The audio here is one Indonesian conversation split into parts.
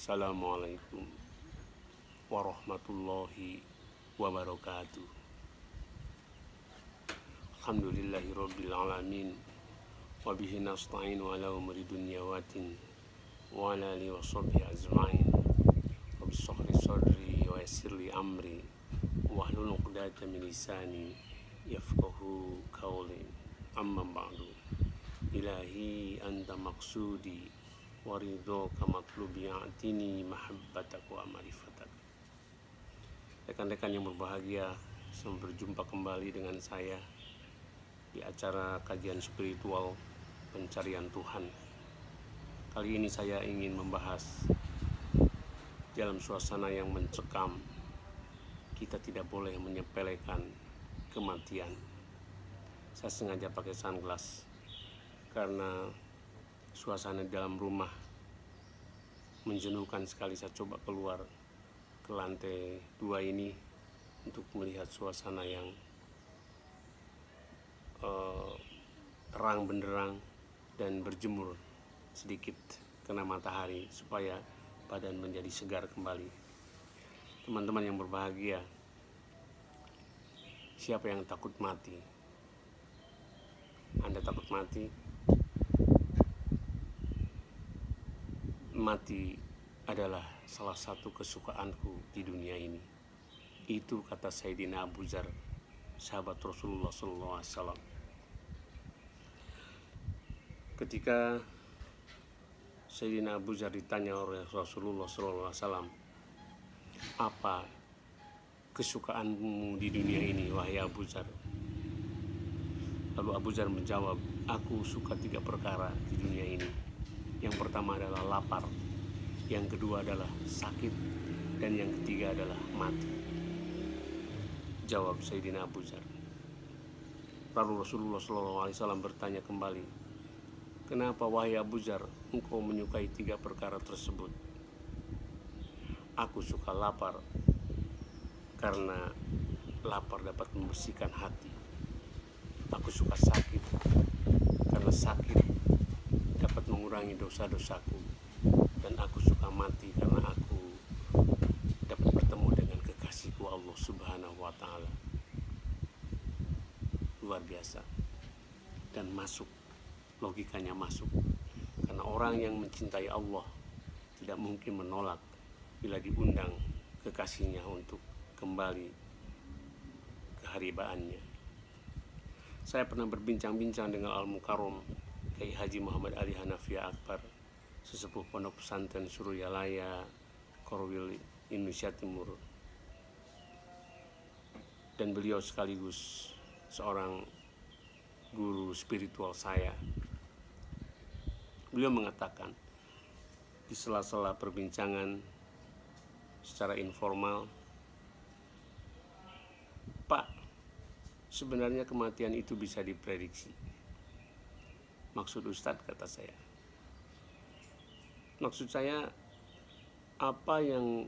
Assalamualaikum warahmatullahi wabarakatuh. Alhamdulillahirabbil alamin wa bihi nasta'inu ala umuri dunya waddin wa ala alihi washabbihi ajma'in. Rabbi shrah sadri wa yassir li amri wahlul 'uqdatam min lisani yafqahu qawli. Amma ba'du. Ilahi anta maqsudi wa ridhoka matlubi atini mahabbatak wa ma'rifatak. Rekan-rekan yang berbahagia, selamat berjumpa kembali dengan saya di acara kajian spiritual pencarian Tuhan. Kali ini saya ingin membahas dalam suasana yang mencekam. Kita tidak boleh menyepelekan kematian. Saya sengaja pakai sunglass karena suasana di dalam rumah menjenuhkan sekali. Saya coba keluar ke lantai 2 ini untuk melihat suasana yang terang benderang dan berjemur sedikit kena matahari supaya badan menjadi segar kembali. Teman-teman yang berbahagia, siapa yang takut mati? Anda takut mati? Mati adalah salah satu kesukaanku di dunia ini. Itu kata Sayyidina Abu Dzar, sahabat Rasulullah SAW. Ketika Sayyidina Abu Dzar ditanya oleh Rasulullah SAW, apa kesukaanmu di dunia ini, wahai Abu Dzar? Lalu Abu Dzar menjawab, aku suka 3 perkara di dunia ini. Yang pertama adalah lapar, yang kedua adalah sakit, dan yang ketiga adalah mati. Jawab Sayyidina Abu Dzar. Lalu Rasulullah SAW bertanya kembali, kenapa wahai Abu Dzar engkau menyukai 3 perkara tersebut? Aku suka lapar karena lapar dapat membersihkan hati. Aku suka sakit karena sakit dapat mengurangi dosa-dosaku. Dan aku suka mati karena aku dapat bertemu dengan kekasihku Allah Subhanahu wa Ta'ala. Luar biasa. Dan masuk, logikanya masuk. Karena orang yang mencintai Allah tidak mungkin menolak bila diundang kekasihnya untuk kembali ke haribaannya. Saya pernah berbincang-bincang dengan Al-Mukarram Kiai Haji Muhammad Ali Hanafiah Akbar, sesepuh pondok pesantren Suryalaya, Korwil, Indonesia Timur. Dan beliau sekaligus seorang guru spiritual saya. Beliau mengatakan di sela-sela perbincangan secara informal, Pak, sebenarnya kematian itu bisa diprediksi. Maksud Ustadz, kata saya. Maksud saya, apa yang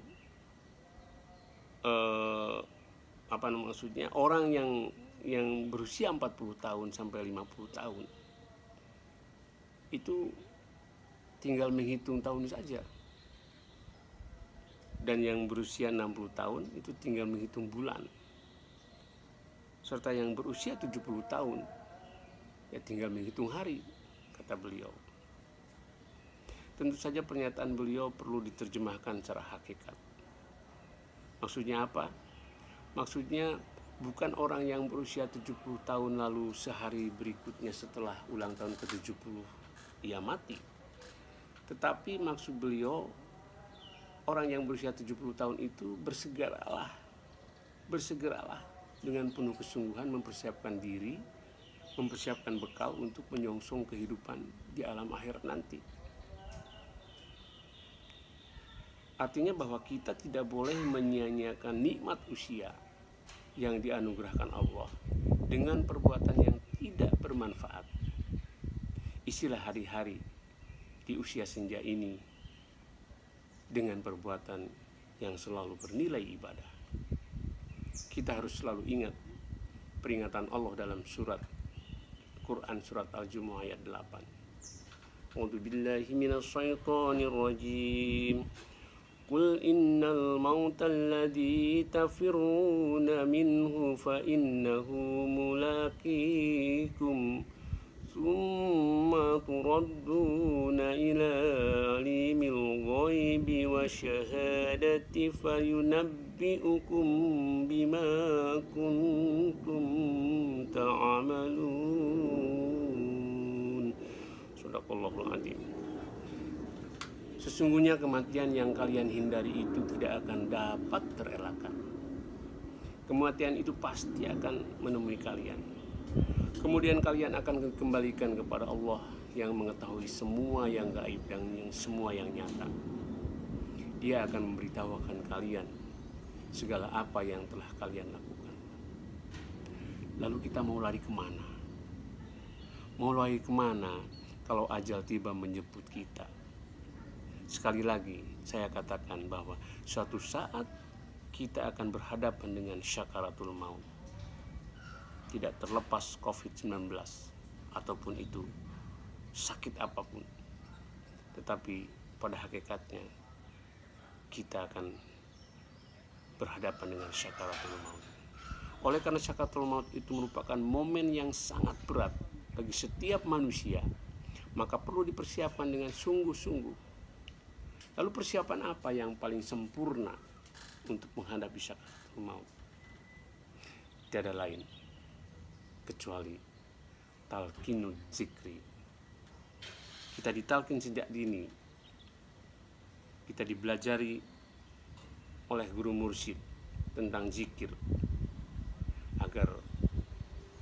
maksudnya orang yang berusia 40 tahun sampai 50 tahun itu tinggal menghitung tahun saja. Dan yang berusia 60 tahun itu tinggal menghitung bulan. Serta yang berusia 70 tahun ya tinggal menghitung hari, kata beliau. Tentu saja pernyataan beliau perlu diterjemahkan secara hakikat. Maksudnya apa? Maksudnya bukan orang yang berusia 70 tahun lalu sehari berikutnya setelah ulang tahun ke-70 ia mati. Tetapi maksud beliau, orang yang berusia 70 tahun itu bersegeralah dengan penuh kesungguhan mempersiapkan diri, mempersiapkan bekal untuk menyongsong kehidupan di alam akhirat nanti. Artinya bahwa kita tidak boleh menyia-nyiakan nikmat usia yang dianugerahkan Allah dengan perbuatan yang tidak bermanfaat. Isilah hari-hari di usia senja ini dengan perbuatan yang selalu bernilai ibadah. Kita harus selalu ingat peringatan Allah dalam surat Quran, surat Al-Jumu'ah ayat 8. A'udzu billahi minasyaitonir rajim. Qul innal mauta alladhi tafirruna minhu fa innahu mulaqikum Summa turadduna ila alimil ghaibi wa syahadati fayunabbi'ukum bima kuntum ta'amalun. Sadaqallahul azim. Sesungguhnya kematian yang kalian hindari itu tidak akan dapat terelakkan. Kematian itu pasti akan menemui kalian. Kemudian kalian akan dikembalikan kepada Allah yang mengetahui semua yang gaib dan yang semua yang nyata. Dia akan memberitahukan kalian segala apa yang telah kalian lakukan. Lalu kita mau lari kemana? Mau lari kemana kalau ajal tiba menjemput kita? Sekali lagi saya katakan bahwa suatu saat kita akan berhadapan dengan syakaratul maut. Tidak terlepas COVID-19 ataupun itu sakit apapun, tetapi pada hakikatnya kita akan berhadapan dengan syakaratul maut. Oleh karena syakaratul maut itu merupakan momen yang sangat berat bagi setiap manusia, maka perlu dipersiapkan dengan sungguh-sungguh. Lalu persiapan apa yang paling sempurna untuk menghadapi syakaratul maut? Tiada lain kecuali talqinud zikri. Kita ditalkin sejak dini. Kita dibelajari oleh guru mursyid tentang zikir agar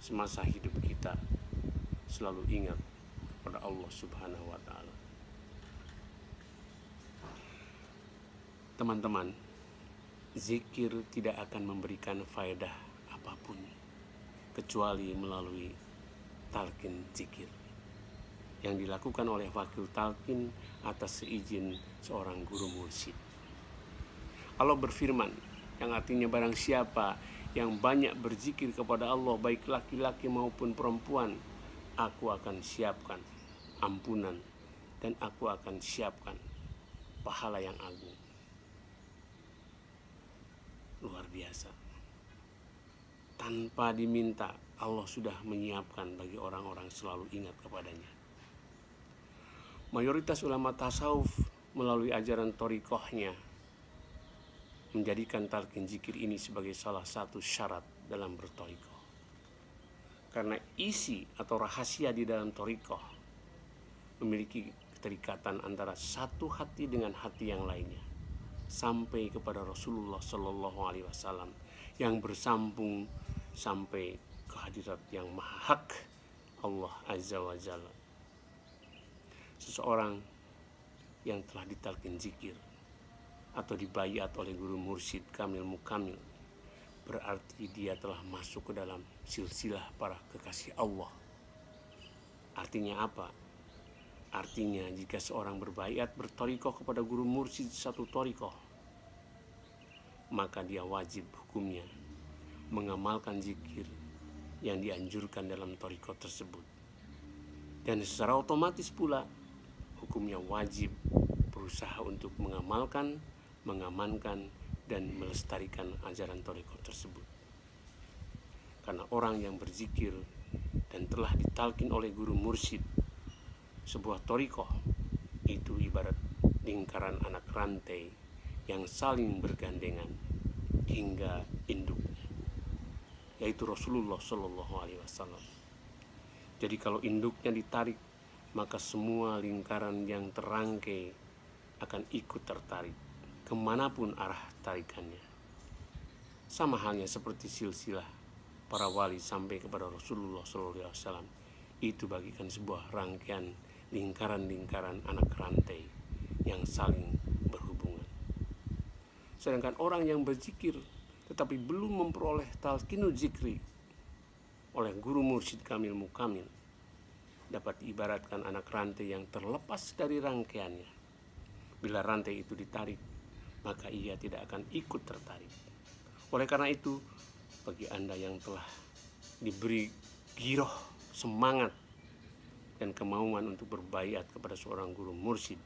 semasa hidup kita selalu ingat kepada Allah Subhanahu wa taala. Teman-teman, zikir tidak akan memberikan faedah apapun kecuali melalui talqin zikir yang dilakukan oleh wakil talqin atas seizin seorang guru mursyid. Allah berfirman, yang artinya barang siapa yang banyak berzikir kepada Allah, baik laki-laki maupun perempuan, aku akan siapkan ampunan dan aku akan siapkan pahala yang agung. Luar biasa. Tanpa diminta, Allah sudah menyiapkan bagi orang-orang selalu ingat kepadanya. Mayoritas ulama tasawuf melalui ajaran thariqahnya menjadikan talqin zikir ini sebagai salah satu syarat dalam berthariqah. Karena isi atau rahasia di dalam thariqah memiliki keterikatan antara satu hati dengan hati yang lainnya sampai kepada Rasulullah Shallallahu Alaihi Wasallam yang bersambung sampai ke hadirat yang maha hak Allah Azza wa Jalla. Seseorang yang telah ditalqin zikir atau dibayat oleh guru mursyid kamil mukamil, berarti dia telah masuk ke dalam silsilah para kekasih Allah. Artinya apa? Artinya jika seorang berbayat berthariqah kepada guru mursyid satu thariqah, maka dia wajib hukumnya mengamalkan zikir yang dianjurkan dalam thariqah tersebut. Dan secara otomatis pula hukumnya wajib berusaha untuk mengamalkan, mengamankan, dan melestarikan ajaran thariqah tersebut. Karena orang yang berzikir dan telah ditalkin oleh guru mursyid sebuah thariqah itu ibarat lingkaran anak rantai yang saling bergandengan hingga induknya, yaitu Rasulullah Shallallahu Alaihi Wasallam. Jadi kalau induknya ditarik, maka semua lingkaran yang terangkai akan ikut tertarik kemanapun arah tarikannya. Sama halnya seperti silsilah para wali sampai kepada Rasulullah Shallallahu Alaihi Wasallam, itu bagikan sebuah rangkaian lingkaran-lingkaran anak rantai yang saling berhubungan. Sedangkan orang yang berzikir tetapi belum memperoleh talqinul zikri oleh guru mursyid kamil mukamil, dapat diibaratkan anak rantai yang terlepas dari rangkaiannya. Bila rantai itu ditarik, maka ia tidak akan ikut tertarik. Oleh karena itu, bagi Anda yang telah diberi giroh, semangat, dan kemauan untuk berbaiat kepada seorang guru mursyid,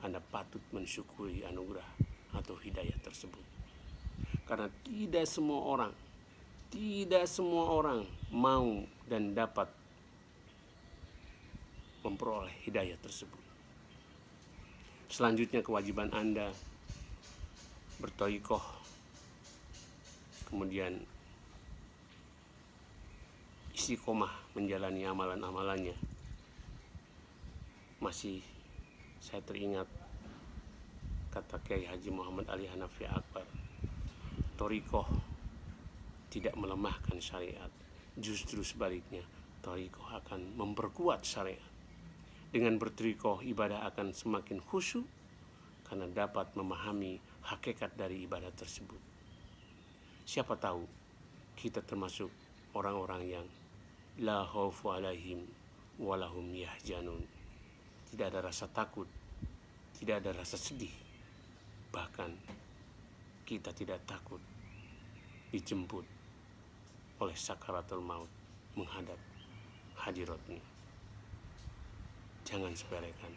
Anda patut mensyukuri anugerah atau hidayah tersebut. Karena tidak semua orang mau dan dapat memperoleh hidayah tersebut. Selanjutnya kewajiban Anda berthariqah, kemudian istiqomah menjalani amalan-amalannya. Masih saya teringat kata Kiai Haji Muhammad Ali Hanafi Akbar, thariqah tidak melemahkan syariat, justru sebaliknya, thariqah akan memperkuat syariat. Dengan berthariqah, ibadah akan semakin khusyuk karena dapat memahami hakikat dari ibadah tersebut. Siapa tahu kita termasuk orang-orang yang la khaufu alaihim walahum yahjanun. Tidak ada rasa takut, tidak ada rasa sedih. Bahkan kita tidak takut dijemput oleh sakaratul maut menghadap hadiratnya. Jangan sepelekan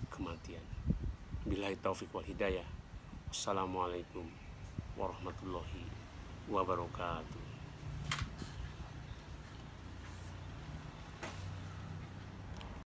kematian. Billahi taufiq wal hidayah. Wassalamualaikum warahmatullahi wabarakatuh.